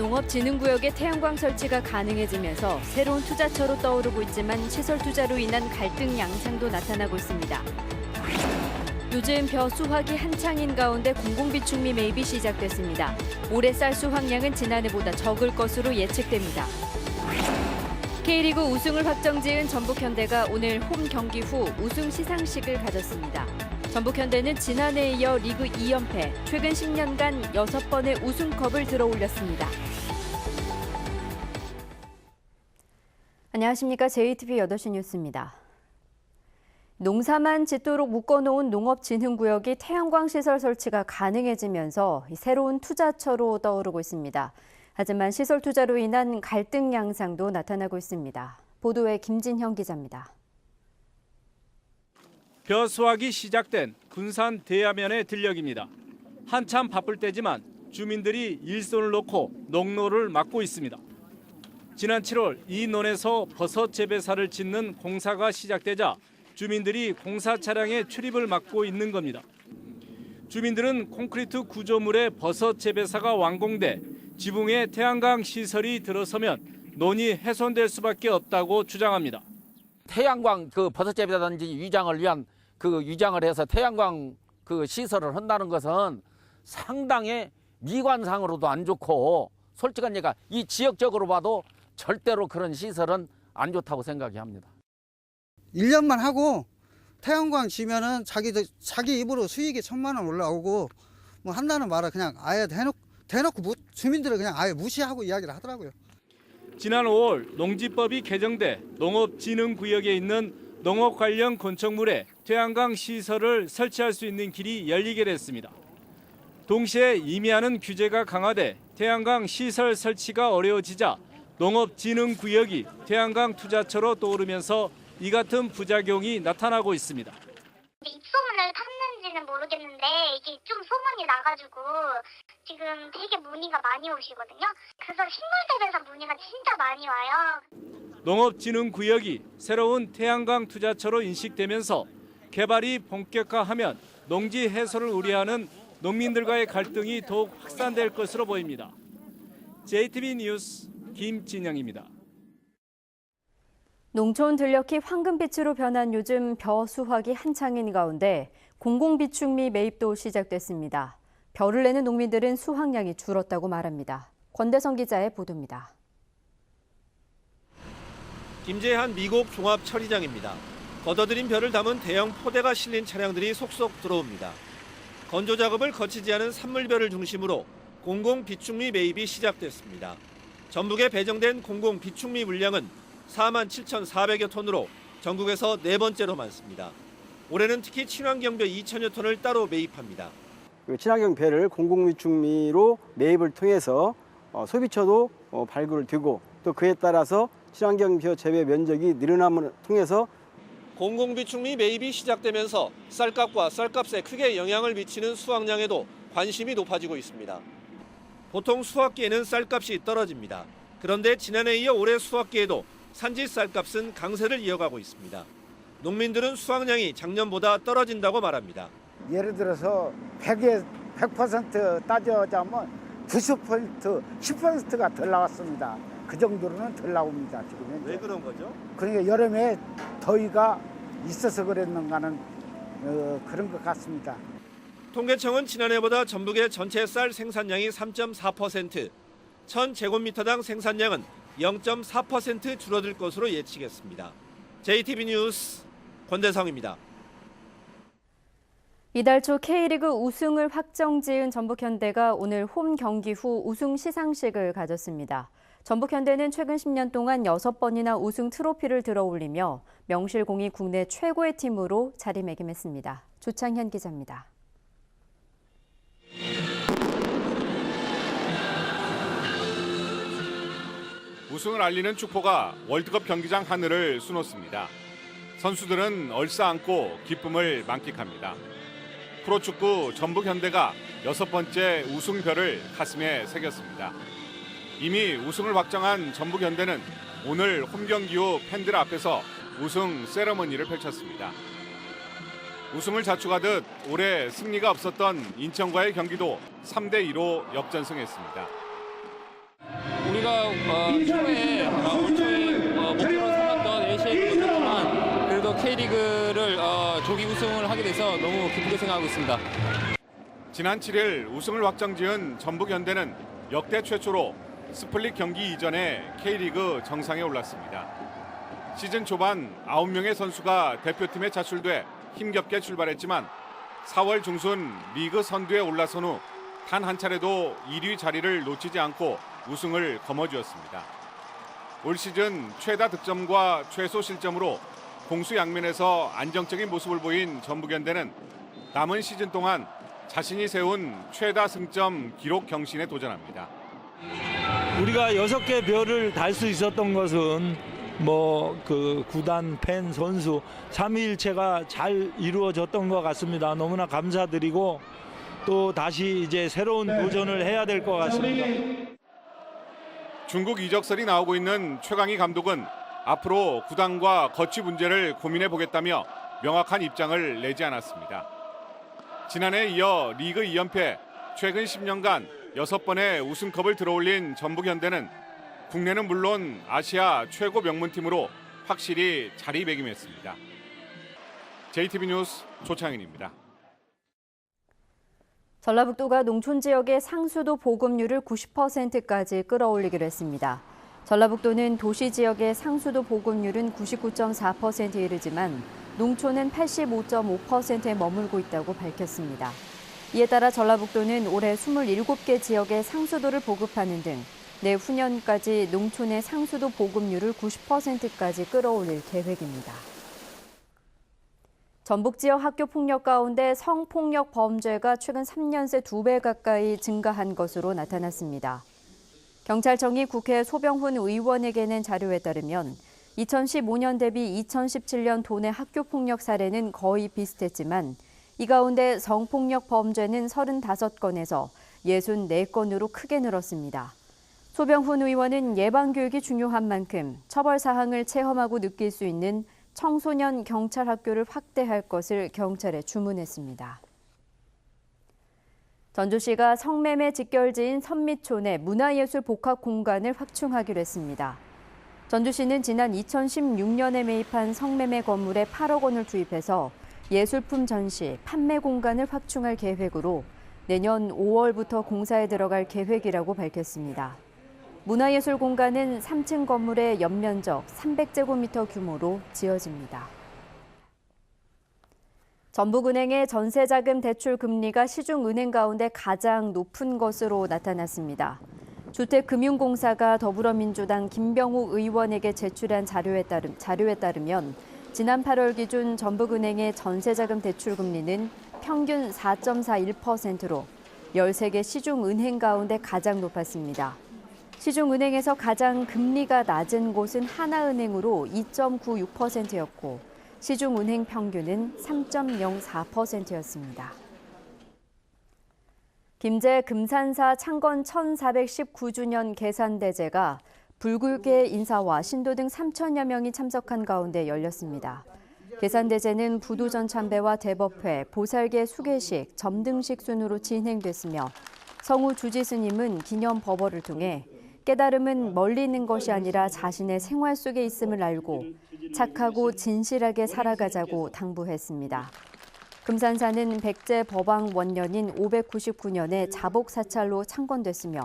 농업진흥구역에 태양광 설치가 가능해지면서 새로운 투자처로 떠오르고 있지만 시설 투자로 인한 갈등 양상도 나타나고 있습니다. 요즘 벼 수확이 한창인 가운데 공공비축미 매입이 시작됐습니다. 올해 쌀 수확량은 지난해보다 적을 것으로 예측됩니다. K리그 우승을 확정지은 전북현대가 오늘 홈 경기 후 우승 시상식을 가졌습니다. 전북현대는 지난해에 이어 리그 2연패, 최근 10년간 6번의 우승컵을 들어올렸습니다. 안녕하십니까. JTBC 8시 뉴스입니다. 농사만 짓도록 묶어놓은 농업진흥구역이 태양광 시설 설치가 가능해지면서 새로운 투자처로 떠오르고 있습니다. 하지만 시설 투자로 인한 갈등 양상도 나타나고 있습니다. 보도에 김진형 기자입니다. 벼 수확이 시작된 군산 대야면의 들녘입니다. 한참 바쁠 때지만 주민들이 일손을 놓고 농로를 막고 있습니다. 지난 7월 이 논에서 버섯 재배사를 짓는 공사가 시작되자 주민들이 공사 차량의 출입을 막고 있는 겁니다. 주민들은 콘크리트 구조물의 버섯 재배사가 완공돼 지붕에 태양광 시설이 들어서면 논이 훼손될 수밖에 없다고 주장합니다. 태양광 버섯 재배라든지 위장을 위한 위장을 해서 태양광 시설을 한다는 것은 상당히 미관상으로도 안 좋고 솔직한 얘기가 이 지역적으로 봐도 절대로 그런 시설은 안 좋다고 생각이 합니다. 1년만 하고 태양광 지면은 자기 입으로 수익이 1,000만 원 올라오고 뭐 한다는 말을 그냥 아예 대놓고 주민들을 그냥 아예 무시하고 이야기를 하더라고요. 지난 5월 농지법이 개정돼 농업진흥구역에 있는 농업 관련 건축물에 태양광 시설을 설치할 수 있는 길이 열리게 됐습니다. 동시에 임의하는 규제가 강화돼 태양광 시설 설치가 어려워지자 농업진흥구역이 태양광 투자처로 떠오르면서 이 같은 부작용이 나타나고 있습니다. 입소문을 탔는지는 모르겠는데 이게 좀 소문이 나가지고 지금 되게 문의가 많이 오시거든요. 그래서 식물재배사 문의가 진짜 많이 와요. 농업진흥구역이 새로운 태양광 투자처로 인식되면서 개발이 본격화하면 농지 해소를 우려하는 농민들과의 갈등이 더욱 확산될 것으로 보입니다. JTBC 뉴스 김진영입니다. 농촌 들녘이 황금빛으로 변한 요즘 벼 수확이 한창인 가운데 공공비축미 매입도 시작됐습니다. 벼를 내는 농민들은 수확량이 줄었다고 말합니다. 권대성 기자의 보도입니다. 김제한 미곡 종합 처리장입니다. 걷어들인 벼를 담은 대형 포대가 실린 차량들이 속속 들어옵니다. 건조 작업을 거치지 않은 산물벼를 중심으로 공공비축미 매입이 시작됐습니다. 전북에 배정된 공공비축미 물량은 47,400여 톤으로 전국에서 네 번째로 많습니다. 올해는 특히 친환경벼 2,000여 톤을 따로 매입합니다. 친환경 벼를 공공비축미로 매입을 통해서 소비처도 발굴을 되고 또 그에 따라서 친환경 벼 재배 면적이 늘어남을 통해서 공공비축미 매입이 시작되면서 쌀값과 쌀값에 크게 영향을 미치는 수확량에도 관심이 높아지고 있습니다. 보통 수확기에는 쌀값이 떨어집니다. 그런데 지난해 이어 올해 수확기에도 산지 쌀값은 강세를 이어가고 있습니다. 농민들은 수확량이 작년보다 떨어진다고 말합니다. 예를 들어서 100에 100% 따져자면 90%, 10%가 덜 나왔습니다. 그 정도로는 덜 나옵니다. 지금 왜 그런 거죠? 그러니까 여름에 더위가 있어서 그랬는가는 그런 것 같습니다. 통계청은 지난해보다 전북의 전체 쌀 생산량이 3.4%, 1000제곱미터당 생산량은 0.4% 줄어들 것으로 예측했습니다. JTBC 뉴스 권대성입니다. 이달 초 K리그 우승을 확정지은 전북현대가 오늘 홈 경기 후 우승 시상식을 가졌습니다. 전북현대는 최근 10년 동안 6번이나 우승 트로피를 들어올리며 명실공히 국내 최고의 팀으로 자리매김했습니다. 조창현 기자입니다. 우승을 알리는 축포가 월드컵 경기장 하늘을 수놓습니다. 선수들은 얼싸안고 기쁨을 만끽합니다. 프로축구 전북현대가 6번째 우승별을 가슴에 새겼습니다. 이미 우승을 확정한 전북현대는 오늘 홈경기 후 팬들 앞에서 우승 세레머니를 펼쳤습니다. 우승을 자축하듯 올해 승리가 없었던 인천과의 경기도 3대2로 역전승했습니다. K리그를 조기 우승을 하게 돼서 너무 기쁘게 생각하고 있습니다. 지난 7일 우승을 확정지은 전북현대는 역대 최초로 스플릿 경기 이전에 K리그 정상에 올랐습니다. 시즌 초반 9명의 선수가 대표팀에 차출돼 힘겹게 출발했지만 4월 중순 리그 선두에 올라선 후 단 한 차례도 1위 자리를 놓치지 않고 우승을 거머쥐었습니다. 올 시즌 최다 득점과 최소 실점으로 공수 양면에서 안정적인 모습을 보인 전북현대는 남은 시즌 동안 자신이 세운 최다 승점 기록 경신에 도전합니다. 우리가 6개 별을 달 수 있었던 것은 그 구단, 팬, 선수 삼위일체가 잘 이루어졌던 것 같습니다. 너무나 감사드리고 또 다시 이제 새로운 도전을 해야 될 것 같습니다. 중국 이적설이 나오고 있는 최강희 감독은 앞으로 구단과 거취 문제를 고민해 보겠다며 명확한 입장을 내지 않았습니다. 지난해에 이어 리그 2연패, 최근 10년간 6번의 우승컵을 들어올린 전북현대는 국내는 물론 아시아 최고 명문팀으로 확실히 자리매김했습니다. JTB 뉴스 조창인입니다. 전라북도가 농촌 지역의 상수도 보급률을 90%까지 끌어올리기로 했습니다. 전라북도는 도시 지역의 상수도 보급률은 99.4%에 이르지만 농촌은 85.5%에 머물고 있다고 밝혔습니다. 이에 따라 전라북도는 올해 27개 지역의 상수도를 보급하는 등 내후년까지 농촌의 상수도 보급률을 90%까지 끌어올릴 계획입니다. 전북 지역 학교 폭력 가운데 성폭력 범죄가 최근 3년 새 2배 가까이 증가한 것으로 나타났습니다. 경찰청이 국회 소병훈 의원에게 낸 자료에 따르면 2015년 대비 2017년 도내 학교 폭력 사례는 거의 비슷했지만 이 가운데 성폭력 범죄는 35건에서 64건으로 크게 늘었습니다. 소병훈 의원은 예방교육이 중요한 만큼 처벌 사항을 체험하고 느낄 수 있는 청소년 경찰 학교를 확대할 것을 경찰에 주문했습니다. 전주시가 성매매 직결지인 선미촌의 문화예술 복합 공간을 확충하기로 했습니다. 전주시는 지난 2016년에 매입한 성매매 건물에 8억 원을 투입해서 예술품 전시, 판매 공간을 확충할 계획으로 내년 5월부터 공사에 들어갈 계획이라고 밝혔습니다. 문화예술 공간은 3층 건물의 연면적 300제곱미터 규모로 지어집니다. 전북은행의 전세자금 대출 금리가 시중은행 가운데 가장 높은 것으로 나타났습니다. 주택금융공사가 더불어민주당 김병욱 의원에게 제출한 자료에 따르면 지난 8월 기준 전북은행의 전세자금 대출 금리는 평균 4.41%로 13개 시중은행 가운데 가장 높았습니다. 시중은행에서 가장 금리가 낮은 곳은 하나은행으로 2.96%였고 시중은행 평균은 3.04%였습니다. 김제 금산사 창건 1419주년 계산대제가 불굴계 인사와 신도 등 3천여 명이 참석한 가운데 열렸습니다. 계산대제는 부두전 참배와 대법회, 보살계 수계식, 점등식 순으로 진행됐으며 성우 주지스님은 기념 법어를 통해 깨달음은 멀리 있는 것이 아니라 자신의 생활 속에 있음을 알고 착하고 진실하게 살아가자고 당부했습니다. 금산사는 백제 법왕 원년인 599년에 자복 사찰로 창건됐으며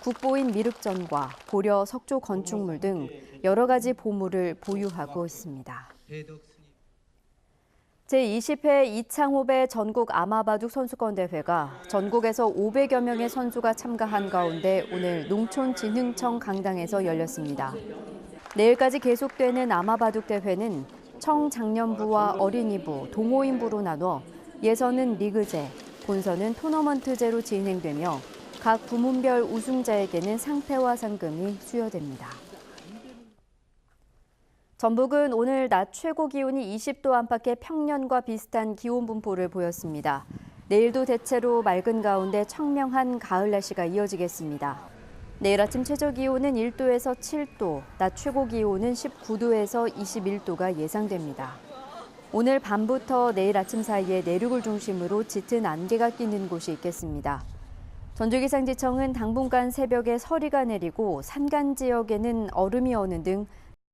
국보인 미륵전과 고려 석조 건축물 등 여러 가지 보물을 보유하고 있습니다. 제20회 이창호배 전국 아마바둑 선수권 대회가 전국에서 500여 명의 선수가 참가한 가운데 오늘 농촌진흥청 강당에서 열렸습니다. 내일까지 계속되는 아마바둑 대회는 청장년부와 어린이부, 동호인부로 나눠 예선은 리그제, 본선은 토너먼트제로 진행되며 각 부문별 우승자에게는 상패와 상금이 수여됩니다. 전북은 오늘 낮 최고 기온이 20도 안팎의 평년과 비슷한 기온 분포를 보였습니다. 내일도 대체로 맑은 가운데 청명한 가을 날씨가 이어지겠습니다. 내일 아침 최저 기온은 1도에서 7도, 낮 최고 기온은 19도에서 21도가 예상됩니다. 오늘 밤부터 내일 아침 사이에 내륙을 중심으로 짙은 안개가 끼는 곳이 있겠습니다. 전주기상지청은 당분간 새벽에 서리가 내리고 산간 지역에는 얼음이 어는 등